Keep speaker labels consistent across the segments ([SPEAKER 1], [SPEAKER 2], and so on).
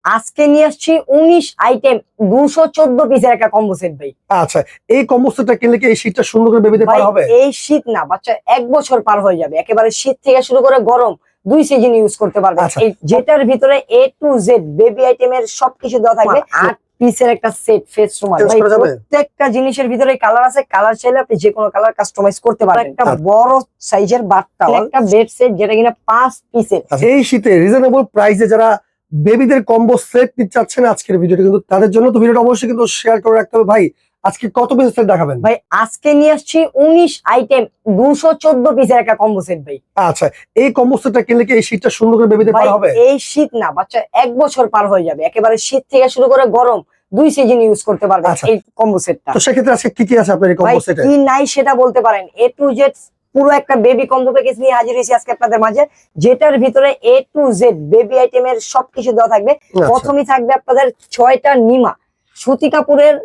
[SPEAKER 1] আজকে নিয়ে আসছি 19 আইটেম 214 পিসের একটা কম্বো সেট ভাই।
[SPEAKER 2] আচ্ছা, এই কম্বো সেটটা কিনলে কি এই শীতটা সুন্দর করে বেবিতে পার হবে?
[SPEAKER 1] এই শীত না, বাচ্চা 1 বছর পার হয়ে যাবে। একেবারে শীত থেকে শুরু করে গরম 2 সিজন ইউজ করতে পারবে।
[SPEAKER 2] আচ্ছা।
[SPEAKER 1] এই যেটার ভিতরে A to Z বেবি আইটেমের সবকিছু দেওয়া থাকবে। 8 পিসের একটা সেট ফেস রুমাল
[SPEAKER 2] Change
[SPEAKER 1] ভাই।
[SPEAKER 2] করা যাবে?
[SPEAKER 1] প্রত্যেকটা জিনিসের ভিতরে কালার আছে, কালার চাইলে আপনি যে কোনো কালার কাস্টমাইজ করতে পারবেন। একটা
[SPEAKER 2] আচ্ছা।
[SPEAKER 1] বড় সাইজের বাথ টাওয়াল, একটা বেড সেট যেটা কিনা 5 পিসের।
[SPEAKER 2] এই শীতে রিজনেবল প্রাইসে যারা বেবিদের কম্বো সেট নিতে চাচ্ছেন আজকের ভিডিওটা কিন্তু তাদের জন্য, তো ভিডিওটা অবশ্যই কিন্তু শেয়ার করে রাখতে হবে। ভাই আজকে কত পিসের সেট দেখাবেন?
[SPEAKER 1] ভাই আজকে নিয়ে আসছি 19 আইটেম 214 পিসের একটা কম্বো সেট ভাই।
[SPEAKER 2] আচ্ছা, এই কম্বো সেটটা কিনলে কি এই শীতটা সুন্দর করে বেবিতে পার হবে?
[SPEAKER 1] এই শীত না, বাচ্চা 1 বছর পার হয়ে যাবে। একেবারে শীত থেকে শুরু করে গরম 2 সিজন ইউজ করতে পারবে
[SPEAKER 2] আচ্ছা।
[SPEAKER 1] এই কম্বো সেটটা।
[SPEAKER 2] তো সেক্ষেত্রে আজকে কি কি আছে আপনার এই
[SPEAKER 1] ভাই
[SPEAKER 2] কম্বো সেটে?
[SPEAKER 1] কি নাই সেটা বলতে পারেন। A to Z পুরো একটা বেবি কম্বো প্যাকেজ নিয়ে হাজির হয়েছি আজকে আপনাদের মাঝে, যেটার ভিতরে A to Z বেবি আইটেমের সবকিছু দেওয়া থাকবে। প্রথমেই থাকবে আপনাদের 6টা নিমা, সুতি কাপড়ের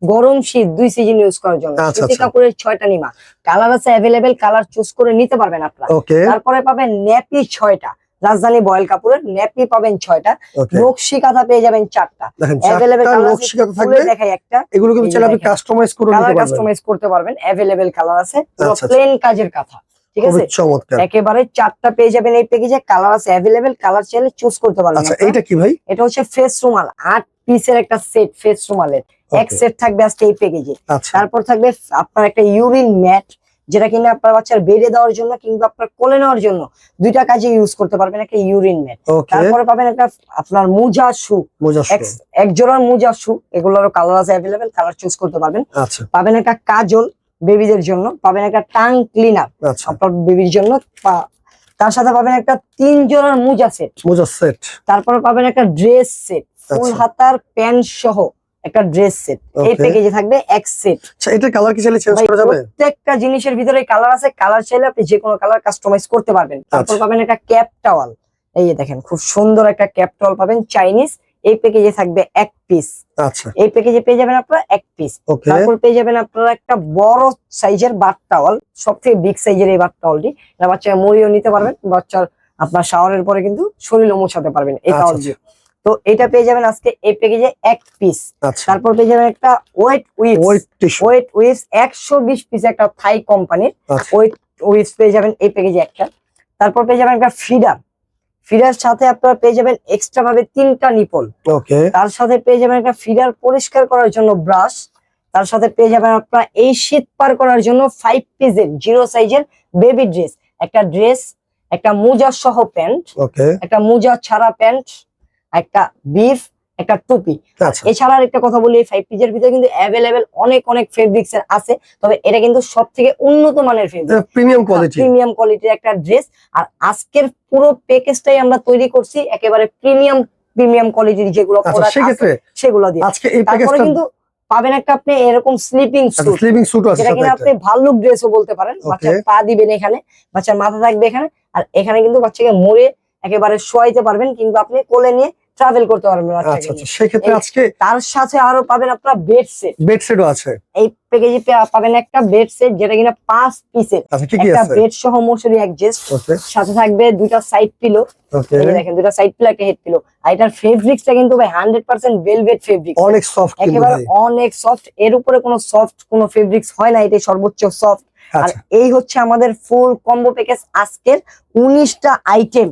[SPEAKER 1] গরম শীত 2 সিজন ইউজ করার জন্য। সুতি কাপড়ের 6টা নিমা, কালার আছে अवेलेबल, কালার চুজ করে নিতে পারবেন আপনারা। তারপরে পাবেন নেপি 6টা, রাজধানী বয়েল কাপড়ের নেপি পাবেন 6টা, নকশি কাঁথা পেয়ে যাবেন 4টা। अवेलेबल নকশি কাঁথা থাকবে, দেখাই একটা।
[SPEAKER 2] এগুলো কিন্তু চাইলে আপনি কাস্টমাইজ করে নিতে পারবেন,
[SPEAKER 1] কাস্টমাইজ করতে পারবেন। अवेलेबल কালার আছে, পুরো প্লেন কাজের কাঁথা, ঠিক আছে?
[SPEAKER 2] চমৎকার।
[SPEAKER 1] একেবারে 4টা পেয়ে যাবেন এই প্যাকেজে, কালার আছে अवेलेबल, কালার চাইলে চুজ করতে পারবেন।
[SPEAKER 2] আচ্ছা, এইটা কি ভাই?
[SPEAKER 1] এটা হচ্ছে ফেস রুমাল, 8 পিসের একটা সেট ফেস রুমালের এক সেট থাকবে আজকে এই প্যাকেজে। তারপর থাকবে আপনার একটা ইউরিন ম্যাট, যেটা কিনা আপনার বাচ্চার বেডে দেওয়ার জন্য কিংবা আপনার কোলে নেওয়ার জন্য 2টা কাজে ইউজ করতে পারবেন, একটা ইউরিন ম্যাট। তারপরে পাবেন একটা আপনার মোজা শু, এক জোড়ার মোজা শু, এগুলোরও কালার আছে अवेलेबल, কালার চুজ করতে পারবেন। পাবেন একটা কাজল বেবিদের জন্য, পাবেন একটা টাং ক্লিনার আপনার বেবির জন্য, তার সাথে পাবেন একটা 3 জোড়ার মোজা সেট। তারপরে পাবেন একটা ড্রেস সেট, ফুল হাতার প্যান্ট সহ একটা ড্রেস সেট। এই প্যাকেজে থাকবে এক সেট।
[SPEAKER 2] আচ্ছা, এটা কালার কি চাইলে চেঞ্জ করা যাবে?
[SPEAKER 1] প্রত্যেকটা জিনিসের ভিতরে কালার আছে, কালার চাইলে আপনি যে কোনো কালার কাস্টমাইজ করতে পারবেন। তারপর পাবেন একটা ক্যাপ টাওয়াল, এই যে দেখেন খুব সুন্দর একটা ক্যাপ টাওয়াল পাবেন চাইনিজ। এই প্যাকেজে থাকবে এক পিস।
[SPEAKER 2] আচ্ছা,
[SPEAKER 1] এই প্যাকেজে পেয়ে যাবেন আপনারা এক পিস। তারপর পেয়ে যাবেন আপনারা একটা বড় সাইজের বাথ টাওয়াল, সবথেকে বিগ সাইজের এই বাথ টাওয়ালটি, বাচ্চা মরিও নিতে পারবেন, বাচ্চার আপনার শাওয়ারের পরে কিন্তু শরীরও মোছাতে পারবেন এই টাওয়াল দিয়ে। তো এটা পেয়ে যাবেন আজকে এই প্যাকেজে এক পিস। তারপর পেয়ে যাবেন একটা ওয়েট উইপস 120 পিস, একটা থাই কোম্পানির ওয়েট উইপস পেয়ে যাবেন এই প্যাকেজে একটা। তারপর পেয়ে যাবেন একটা ফিডার সাথে আপনারা পেয়ে যাবেন এক্সট্রা ভাবে 3টা নিপল। তার সাথে পেয়ে যাবেন একটা ফিডার পরিষ্কার করার জন্য ব্রাশ। তার সাথে পেয়ে যাবেন আপনারা এই শীত পার করার জন্য 5 পিসের 0 সাইজের বেবি ড্রেস, একটা ড্রেস, একটা মোজা সহ প্যান্ট, একটা মোজা ছাড়া প্যান্ট, একটা বিফ, একটা টুপি। এছাড়া একটা কথা বলি, 5 পিসের ভিতরে কিন্তু अवेलेबल অনেক ফেব্রিক্স এর আছে, তবে এটা কিন্তু সবথেকে উন্নত মানের ফেব্রিক, প্রিমিয়াম কোয়ালিটির একটা ড্রেস। আর আজকের পুরো প্যাকেজটাই আমরা তৈরি করছি একেবারে প্রিমিয়াম কোয়ালিটির যেগুলো প্রোডাক্ট আছে সেগুলো দিয়ে। তারপরে কিন্তু পাবেন একটা আপনি এরকম স্লিপিং স্যুট, যেটা কিনা আপনি ভাল্লুক ড্রেসও বলতে পারেন। বাচ্চার পা দিবেন এখানে, বাচ্চার মাথা থাকবে এখানে, আর এখানে কিন্তু বাচ্চাকে মুড়ে একেবারে শোয়াইতে পারবেন কিংবা আপনি কোলে নিয়ে ট্রাভেল করতে পারবেন।
[SPEAKER 2] সেক্ষেত্রে আজকে
[SPEAKER 1] তার সাথে আরো পাবেন আপনারা বেড সেটও আছে এই প্যাকেজে। পাবেন একটা বেড সেট যেটা কিনা 5 পিসের, একটা বেড সহ মশারি অ্যাডজাস্ট, সাথে থাকবে 2টা সাইড পিলো, দেখেন 2টা সাইড পিলো, একটা হেড পিলো। আর এটার ফেব্রিক্সটা কিন্তু ভাই 100% ভেলভেট ফেব্রিক,
[SPEAKER 2] অনেক সফট,
[SPEAKER 1] একেবারে অনেক সফট। এর উপরে কোনো সফট কোনো ফেব্রিক্স হয় না, এটাই সর্বোচ্চ সফট। আর এই হচ্ছে আমাদের ফুল কম্বো প্যাকেজ আজকের 19টা আইটেম।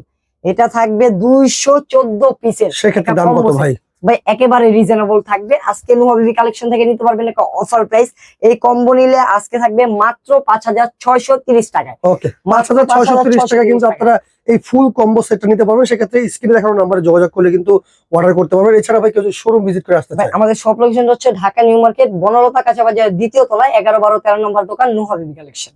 [SPEAKER 1] এটা থাকবে 214 পিসের।
[SPEAKER 2] সেক্ষেত্রে দাম কত ভাই?
[SPEAKER 1] ভাই একেবারে রিজনেবল থাকবে। আজকে নুহা বেবি কালেকশন থেকে নিতে পারবেন একটা অফার প্রাইস। এই কম্বো নিলে আজকে থাকবে মাত্র 5630 টাকায়।
[SPEAKER 2] ওকে, 5630 টাকা কিন্তু আপনারা এই ফুল কম্বো সেটটা নিতে পারবেন। সেক্ষেত্রে স্ক্রিনে দেখানো নম্বরে যোগাযোগ করলে কিন্তু অর্ডার করতে পারবেন। এছাড়া ভাই কেউ শোরুম ভিজিট করে আসতে চায়,
[SPEAKER 1] আমাদের শপ লোকেশন হচ্ছে ঢাকা নিউ মার্কেট, বনলতা কাঁচা বাজার 2য় তলায় 11, 12, 13 নম্বর দোকান নুহা বেবি কালেকশন।